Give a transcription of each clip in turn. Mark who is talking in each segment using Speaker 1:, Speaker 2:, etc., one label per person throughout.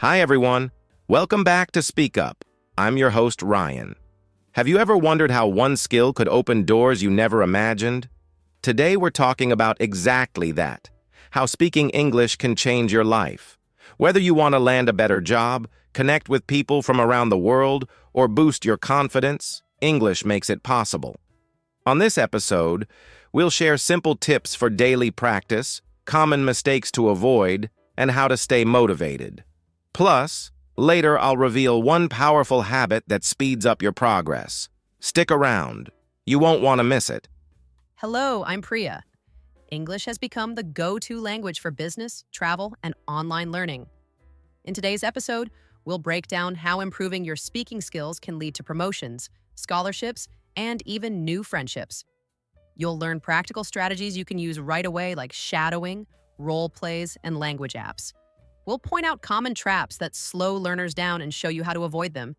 Speaker 1: Hi, everyone. Welcome back to Speak Up. I'm your host, Ryan. Have you ever wondered how one skill could open doors you never imagined? Today, we're talking about exactly that, how speaking English can change your life. Whether you want to land a better job, connect with people from around the world, or boost your confidence, English makes it possible. On this episode, we'll share simple tips for daily practice, common mistakes to avoid, and how to stay motivated. Plus, later I'll reveal one powerful habit that speeds up your progress. Stick around. You won't want to miss it.
Speaker 2: Hello, I'm Priya. English has become the go-to language for business, travel, and online learning. In today's episode, we'll break down how improving your speaking skills can lead to promotions, scholarships, and even new friendships. You'll learn practical strategies you can use right away like shadowing, role plays, and language apps. We'll point out common traps that slow learners down and show you how to avoid them.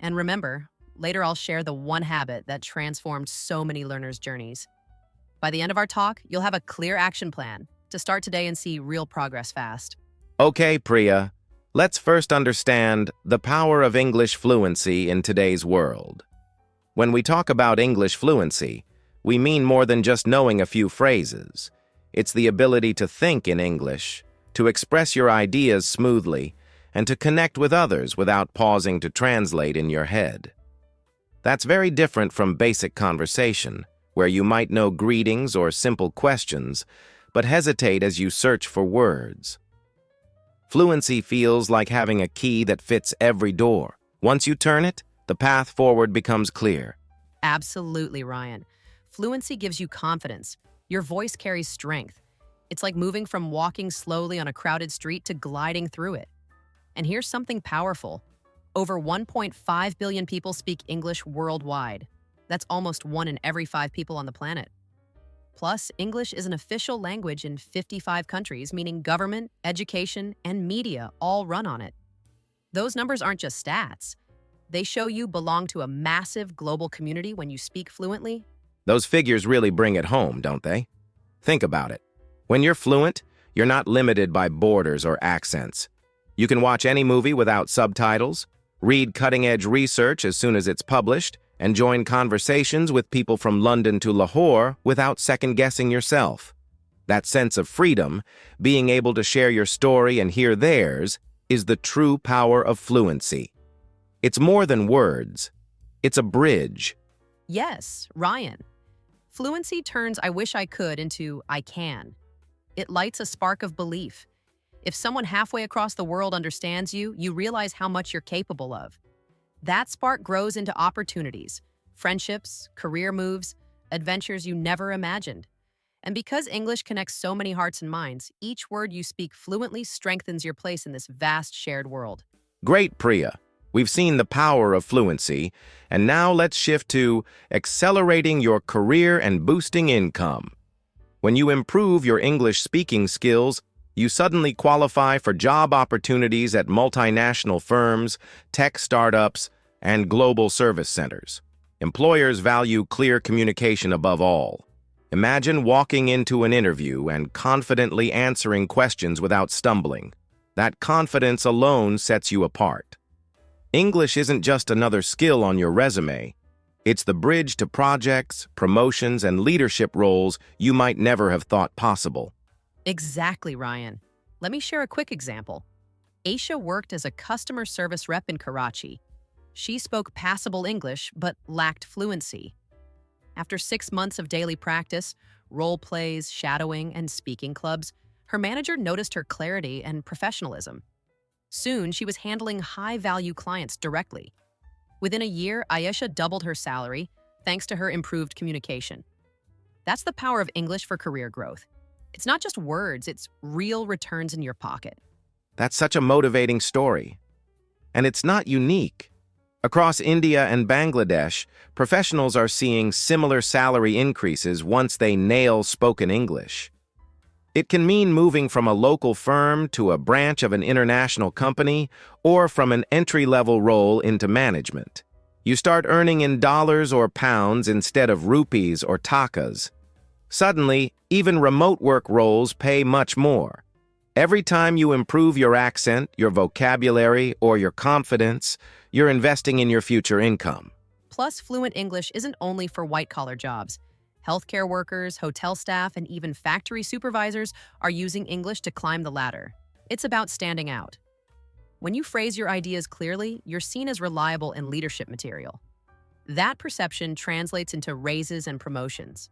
Speaker 2: And remember, later I'll share the one habit that transformed so many learners' journeys. By the end of our talk, you'll have a clear action plan to start today and see real progress fast.
Speaker 1: Okay, Priya. Let's first understand the power of English fluency in today's world. When we talk about English fluency, we mean more than just knowing a few phrases. It's the ability to think in English, to express your ideas smoothly, and to connect with others without pausing to translate in your head. That's very different from basic conversation, where you might know greetings or simple questions, but hesitate as you search for words. Fluency feels like having a key that fits every door. Once you turn it, the path forward becomes clear.
Speaker 2: Absolutely, Ryan. Fluency gives you confidence. Your voice carries strength. It's like moving from walking slowly on a crowded street to gliding through it. And here's something powerful. Over 1.5 billion people speak English worldwide. That's almost 1 in every 5 people on the planet. Plus, English is an official language in 55 countries, meaning government, education, and media all run on it. Those numbers aren't just stats. They show you belong to a massive global community when you speak fluently.
Speaker 1: Those figures really bring it home, don't they? Think about it. When you're fluent, you're not limited by borders or accents. You can watch any movie without subtitles, read cutting-edge research as soon as it's published, and join conversations with people from London to Lahore without second-guessing yourself. That sense of freedom, being able to share your story and hear theirs, is the true power of fluency. It's more than words. It's a bridge.
Speaker 2: Yes, Ryan. Fluency turns I wish I could into I can. It lights a spark of belief. If someone halfway across the world understands you, you realize how much you're capable of. That spark grows into opportunities, friendships, career moves, adventures you never imagined. And because English connects so many hearts and minds, each word you speak fluently strengthens your place in this vast shared world.
Speaker 1: Great, Priya. We've seen the power of fluency, and now let's shift to accelerating your career and boosting income. When you improve your English speaking skills, you suddenly qualify for job opportunities at multinational firms, tech startups, and global service centers. Employers value clear communication above all. Imagine walking into an interview and confidently answering questions without stumbling. That confidence alone sets you apart. English isn't just another skill on your resume. It's the bridge to projects, promotions, and leadership roles you might never have thought possible.
Speaker 2: Exactly, Ryan. Let me share a quick example. Aisha worked as a customer service rep in Karachi. She spoke passable English but lacked fluency. After 6 months of daily practice, role plays, shadowing, and speaking clubs, her manager noticed her clarity and professionalism. Soon, she was handling high-value clients directly. Within a year, Aisha doubled her salary thanks to her improved communication. That's the power of English for career growth. It's not just words, it's real returns in your pocket.
Speaker 1: That's such a motivating story. And it's not unique. Across India and Bangladesh, professionals are seeing similar salary increases once they nail spoken English. It can mean moving from a local firm to a branch of an international company or from an entry-level role into management. You start earning in dollars or pounds instead of rupees or takas. Suddenly, even remote work roles pay much more. Every time you improve your accent, your vocabulary, or your confidence, you're investing in your future income.
Speaker 2: Plus, fluent English isn't only for white-collar jobs. Healthcare workers, hotel staff, and even factory supervisors are using English to climb the ladder. It's about standing out. When you phrase your ideas clearly, you're seen as reliable in leadership material. That perception translates into raises and promotions.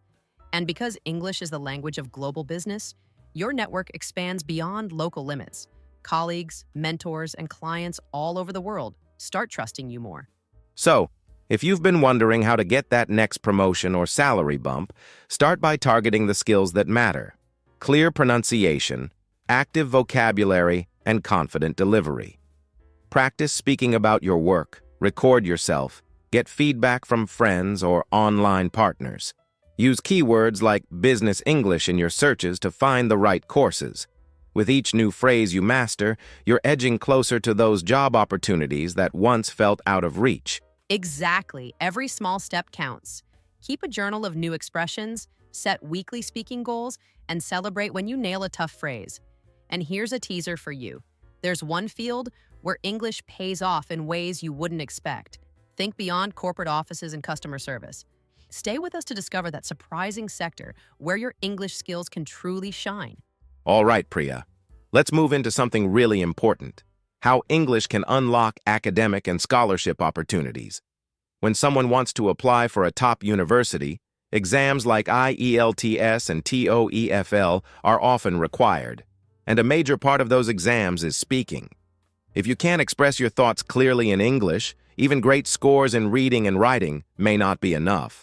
Speaker 2: And because English is the language of global business, your network expands beyond local limits. Colleagues, mentors, and clients all over the world start trusting you more.
Speaker 1: So, if you've been wondering how to get that next promotion or salary bump, start by targeting the skills that matter: clear pronunciation, active vocabulary, and confident delivery. Practice speaking about your work, record yourself, get feedback from friends or online partners. Use keywords like business English in your searches to find the right courses. With each new phrase you master, you're edging closer to those job opportunities that once felt out of reach.
Speaker 2: Exactly. Every small step counts. Keep a journal of new expressions, set weekly speaking goals, and celebrate when you nail a tough phrase. And here's a teaser for you. There's one field where English pays off in ways you wouldn't expect. Think beyond corporate offices and customer service. Stay with us to discover that surprising sector where your English skills can truly shine.
Speaker 1: All right, Priya. Let's move into something really important: how English can unlock academic and scholarship opportunities. When someone wants to apply for a top university, exams like IELTS and TOEFL are often required, and a major part of those exams is speaking. If you can't express your thoughts clearly in English, even great scores in reading and writing may not be enough.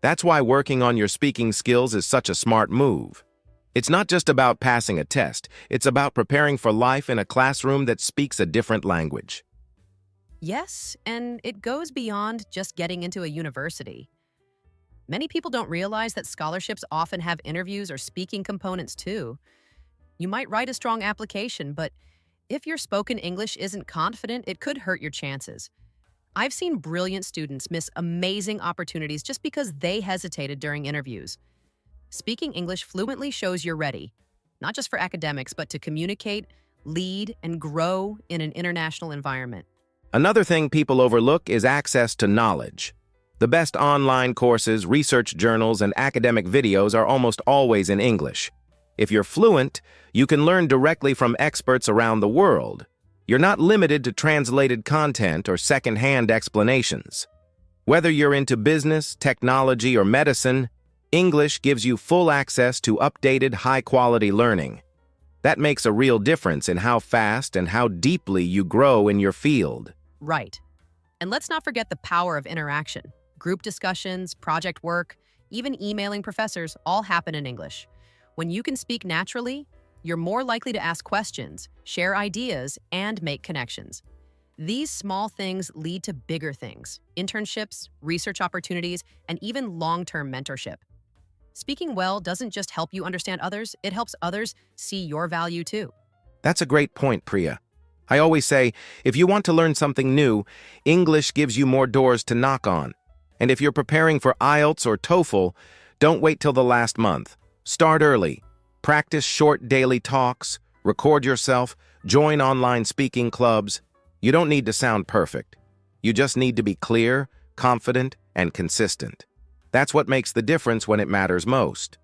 Speaker 1: That's why working on your speaking skills is such a smart move. It's not just about passing a test, it's about preparing for life in a classroom that speaks a different language.
Speaker 2: Yes, and it goes beyond just getting into a university. Many people don't realize that scholarships often have interviews or speaking components too. You might write a strong application, but if your spoken English isn't confident, it could hurt your chances. I've seen brilliant students miss amazing opportunities just because they hesitated during interviews. Speaking English fluently shows you're ready, not just for academics, but to communicate, lead, and grow in an international environment.
Speaker 1: Another thing people overlook is access to knowledge. The best online courses, research journals, and academic videos are almost always in English. If you're fluent, you can learn directly from experts around the world. You're not limited to translated content or second-hand explanations. Whether you're into business, technology, or medicine, English gives you full access to updated, high-quality learning. That makes a real difference in how fast and how deeply you grow in your field.
Speaker 2: Right. And let's not forget the power of interaction. Group discussions, project work, even emailing professors all happen in English. When you can speak naturally, you're more likely to ask questions, share ideas, and make connections. These small things lead to bigger things: internships, research opportunities, and even long-term mentorship. Speaking well doesn't just help you understand others, it helps others see your value too.
Speaker 1: That's a great point, Priya. I always say, if you want to learn something new, English gives you more doors to knock on. And if you're preparing for IELTS or TOEFL, don't wait till the last month. Start early. Practice short daily talks, record yourself, join online speaking clubs. You don't need to sound perfect. You just need to be clear, confident, and consistent. That's what makes the difference when it matters most.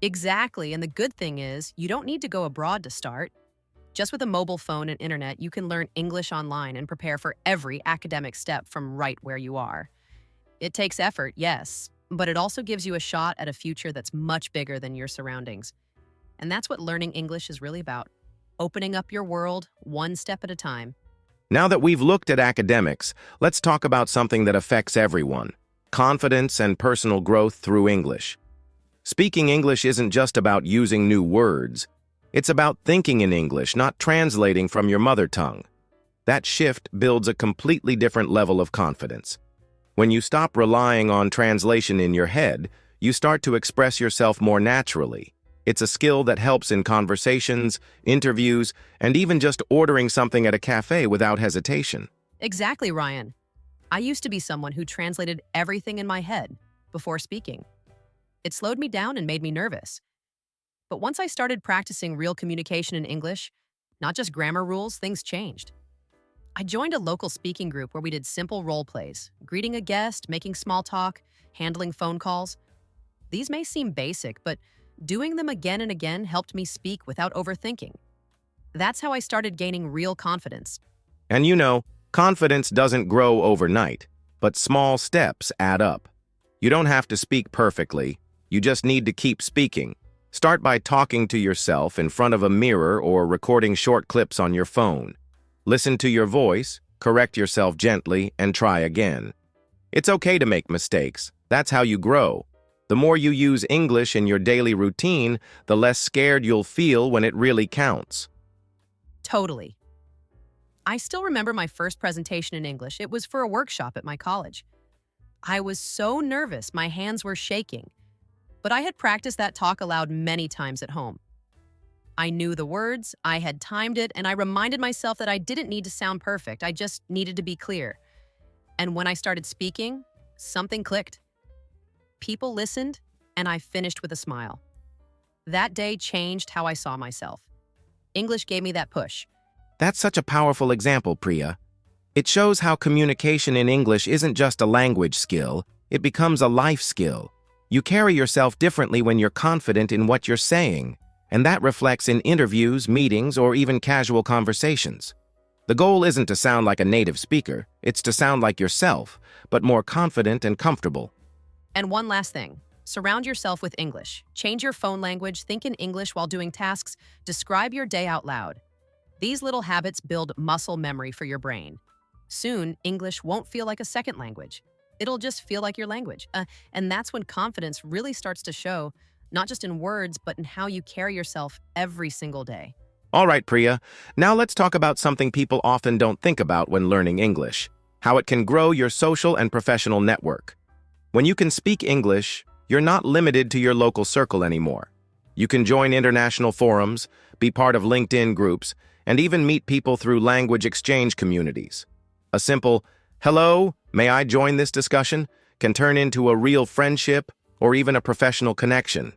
Speaker 2: Exactly, and the good thing is, you don't need to go abroad to start. Just with a mobile phone and internet, you can learn English online and prepare for every academic step from right where you are. It takes effort, yes, but it also gives you a shot at a future that's much bigger than your surroundings. And that's what learning English is really about: opening up your world one step at a time.
Speaker 1: Now that we've looked at academics, let's talk about something that affects everyone: confidence and personal growth through English. Speaking English isn't just about using new words. It's about thinking in English, not translating from your mother tongue. That shift builds a completely different level of confidence. When you stop relying on translation in your head, you start to express yourself more naturally. It's a skill that helps in conversations, interviews, and even just ordering something at a cafe without hesitation.
Speaker 2: Exactly, Ryan. I used to be someone who translated everything in my head before speaking. It slowed me down and made me nervous. But once I started practicing real communication in English, not just grammar rules, things changed. I joined a local speaking group where we did simple role plays, greeting a guest, making small talk, handling phone calls. These may seem basic, but doing them again and again helped me speak without overthinking. That's how I started gaining real confidence.
Speaker 1: And confidence doesn't grow overnight, but small steps add up. You don't have to speak perfectly, you just need to keep speaking. Start by talking to yourself in front of a mirror or recording short clips on your phone. Listen to your voice, correct yourself gently, and try again. It's okay to make mistakes. That's how you grow. The more you use English in your daily routine, the less scared you'll feel when it really counts.
Speaker 2: Totally. I still remember my first presentation in English. It was for a workshop at my college. I was so nervous, my hands were shaking. But I had practiced that talk aloud many times at home. I knew the words, I had timed it, and I reminded myself that I didn't need to sound perfect. I just needed to be clear. And when I started speaking, something clicked. People listened, and I finished with a smile. That day changed how I saw myself. English gave me that push.
Speaker 1: That's such a powerful example, Priya. It shows how communication in English isn't just a language skill, it becomes a life skill. You carry yourself differently when you're confident in what you're saying, and that reflects in interviews, meetings, or even casual conversations. The goal isn't to sound like a native speaker, it's to sound like yourself, but more confident and comfortable.
Speaker 2: And one last thing. Surround yourself with English. Change your phone language, think in English while doing tasks, describe your day out loud. These little habits build muscle memory for your brain. Soon, English won't feel like a second language. It'll just feel like your language. And that's when confidence really starts to show, not just in words, but in how you carry yourself every single day.
Speaker 1: All right, Priya. Now let's talk about something people often don't think about when learning English: how it can grow your social and professional network. When you can speak English, you're not limited to your local circle anymore. You can join international forums, be part of LinkedIn groups, and even meet people through language exchange communities. A simple, "Hello, may I join this discussion?" can turn into a real friendship or even a professional connection.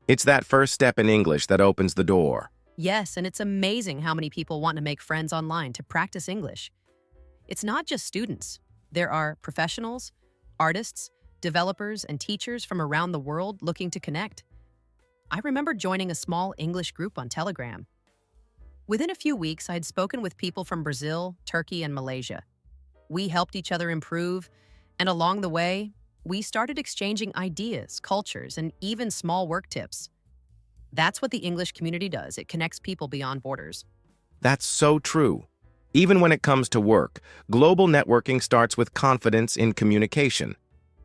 Speaker 1: It's that first step in English that opens the door.
Speaker 2: Yes, and it's amazing how many people want to make friends online to practice English. It's not just students. There are professionals, artists, developers, and teachers from around the world looking to connect. I remember joining a small English group on Telegram. Within a few weeks, I had spoken with people from Brazil, Turkey, and Malaysia. We helped each other improve, and along the way, we started exchanging ideas, cultures, and even small work tips. That's what the English community does. It connects people beyond borders.
Speaker 1: That's so true. Even when it comes to work, global networking starts with confidence in communication.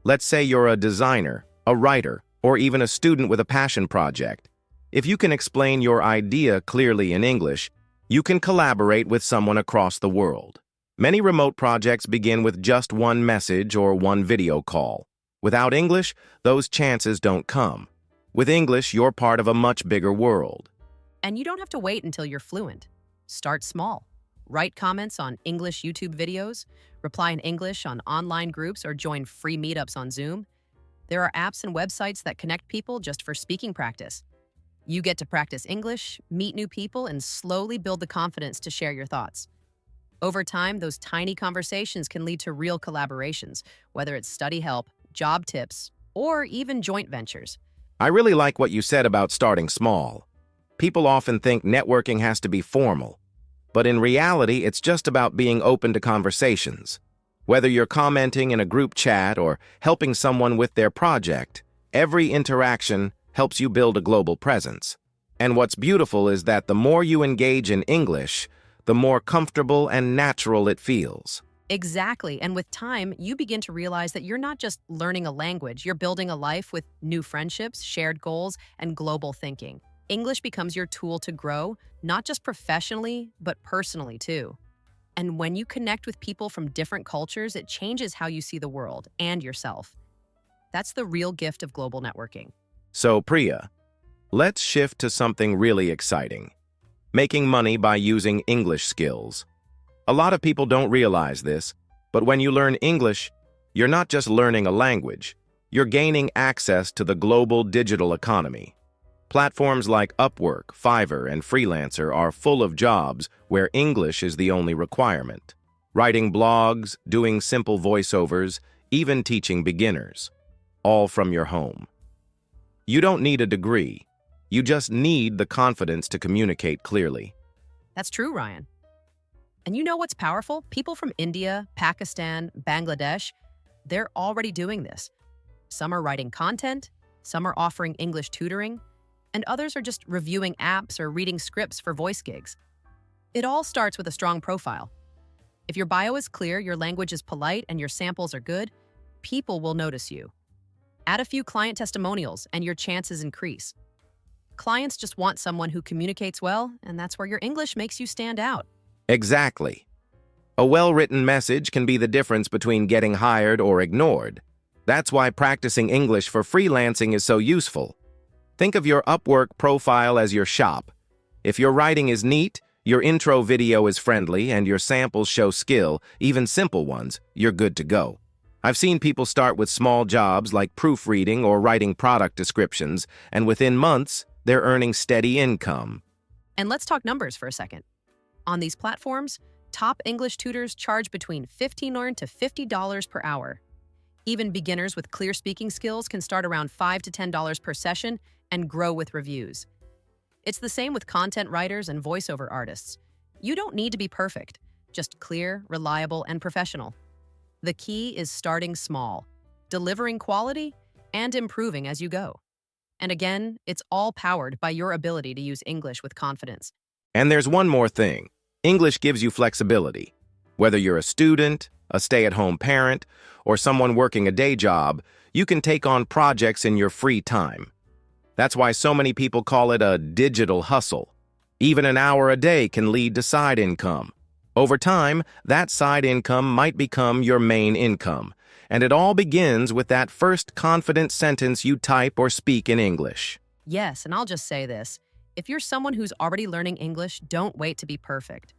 Speaker 1: Let's say you're a designer, a writer, or even a student with a passion project. If you can explain your idea clearly in English, you can collaborate with someone across the world. Many remote projects begin with just one message or one video call. Without English, those chances don't come. With English, you're part of a much bigger world.
Speaker 2: And you don't have to wait until you're fluent. Start small. Write comments on English YouTube videos, reply in English on online groups, or join free meetups on Zoom. There are apps and websites that connect people just for speaking practice. You get to practice English, meet new people, and slowly build the confidence to share your thoughts. Over time, those tiny conversations can lead to real collaborations, whether it's study help, job tips, or even joint ventures.
Speaker 1: I really like what you said about starting small. People often think networking has to be formal, but in reality, it's just about being open to conversations. Whether you're commenting in a group chat or helping someone with their project, every interaction helps you build a global presence. And what's beautiful is that the more you engage in English, the more comfortable and natural it feels.
Speaker 2: Exactly. And with time, you begin to realize that you're not just learning a language, you're building a life with new friendships, shared goals, and global thinking. English becomes your tool to grow, not just professionally, but personally too. And when you connect with people from different cultures, it changes how you see the world and yourself. That's the real gift of global networking.
Speaker 1: So, Priya, let's shift to something really exciting: making money by using English skills. A lot of people don't realize this, but when you learn English, you're not just learning a language, you're gaining access to the global digital economy. Platforms like Upwork, Fiverr, and Freelancer are full of jobs where English is the only requirement. Writing blogs, doing simple voiceovers, even teaching beginners, all from your home. You don't need a degree. You just need the confidence to communicate clearly.
Speaker 2: That's true, Ryan. And you know what's powerful? People from India, Pakistan, Bangladesh, they're already doing this. Some are writing content, some are offering English tutoring, and others are just reviewing apps or reading scripts for voice gigs. It all starts with a strong profile. If your bio is clear, your language is polite, and your samples are good, people will notice you. Add a few client testimonials, and your chances increase. Clients just want someone who communicates well, and that's where your English makes you stand out.
Speaker 1: Exactly. A well-written message can be the difference between getting hired or ignored. That's why practicing English for freelancing is so useful. Think of your Upwork profile as your shop. If your writing is neat, your intro video is friendly, and your samples show skill, even simple ones, you're good to go. I've seen people start with small jobs like proofreading or writing product descriptions, and within months, they're earning steady income.
Speaker 2: And let's talk numbers for a second. On these platforms, top English tutors charge between $15 to $50 per hour. Even beginners with clear speaking skills can start around $5 to $10 per session and grow with reviews. It's the same with content writers and voiceover artists. You don't need to be perfect, just clear, reliable, and professional. The key is starting small, delivering quality, and improving as you go. And again, it's all powered by your ability to use English with confidence.
Speaker 1: And there's one more thing. English gives you flexibility. Whether you're a student, a stay-at-home parent, or someone working a day job, you can take on projects in your free time. That's why so many people call it a digital hustle. Even an hour a day can lead to side income. Over time, that side income might become your main income, and it all begins with that first confident sentence you type or speak in English.
Speaker 2: Yes, and I'll just say this. If you're someone who's already learning English, don't wait to be perfect.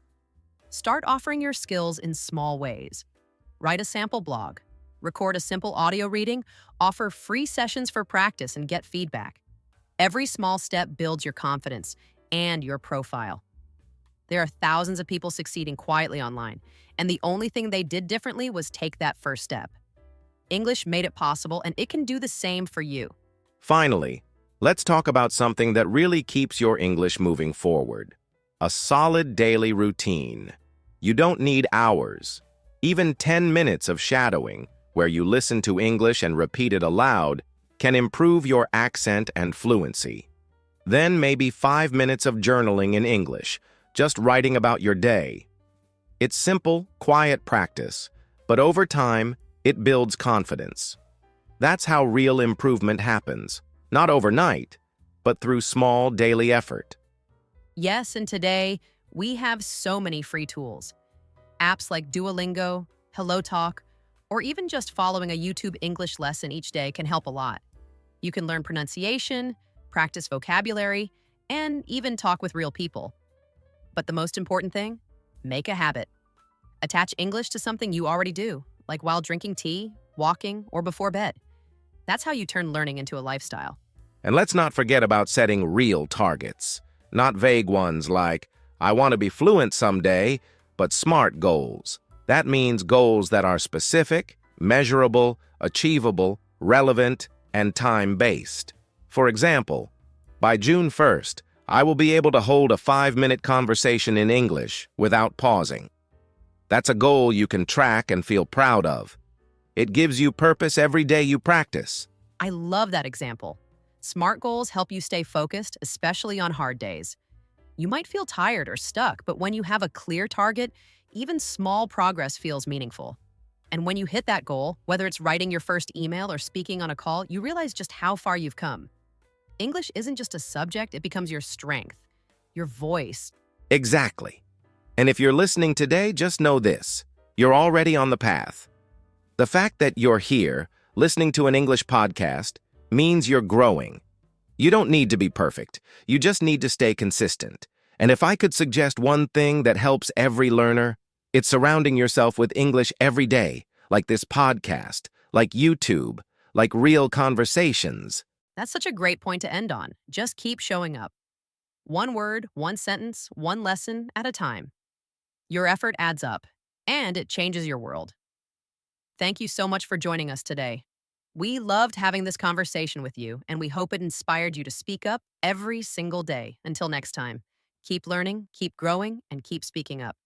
Speaker 2: Start offering your skills in small ways. Write a sample blog, record a simple audio reading, offer free sessions for practice, and get feedback. Every small step builds your confidence and your profile. There are thousands of people succeeding quietly online, and the only thing they did differently was take that first step. English made it possible, and it can do the same for you.
Speaker 1: Finally, let's talk about something that really keeps your English moving forward. A solid daily routine. You don't need hours. Even 10 minutes of shadowing, where you listen to English and repeat it aloud, can improve your accent and fluency. Then maybe 5 minutes of journaling in English, just writing about your day. It's simple, quiet practice, but over time, it builds confidence. That's how real improvement happens, not overnight, but through small daily effort.
Speaker 2: Yes, and today, we have so many free tools. Apps like Duolingo, HelloTalk, or even just following a YouTube English lesson each day can help a lot. You can learn pronunciation, practice vocabulary, and even talk with real people. But the most important thing? Make a habit. Attach English to something you already do, like while drinking tea, walking, or before bed. That's how you turn learning into a lifestyle.
Speaker 1: And let's not forget about setting real targets, not vague ones like, I want to be fluent someday, but SMART goals. That means goals that are specific, measurable, achievable, relevant, and time-based. For example, by June 1st, I will be able to hold a 5-minute conversation in English without pausing. That's a goal you can track and feel proud of. It gives you purpose every day you practice.
Speaker 2: I love that example. SMART goals help you stay focused, especially on hard days. You might feel tired or stuck, but when you have a clear target, even small progress feels meaningful. And when you hit that goal, whether it's writing your first email or speaking on a call, you realize just how far you've come. English isn't just a subject, it becomes your strength, your voice.
Speaker 1: Exactly. And if you're listening today, just know this. You're already on the path. The fact that you're here, listening to an English podcast, means you're growing. You don't need to be perfect. You just need to stay consistent. And if I could suggest one thing that helps every learner, it's surrounding yourself with English every day, like this podcast, like YouTube, like real conversations.
Speaker 2: That's such a great point to end on. Just keep showing up. One word, one sentence, one lesson at a time. Your effort adds up, and it changes your world. Thank you so much for joining us today. We loved having this conversation with you, and we hope it inspired you to speak up every single day. Until next time, keep learning, keep growing, and keep speaking up.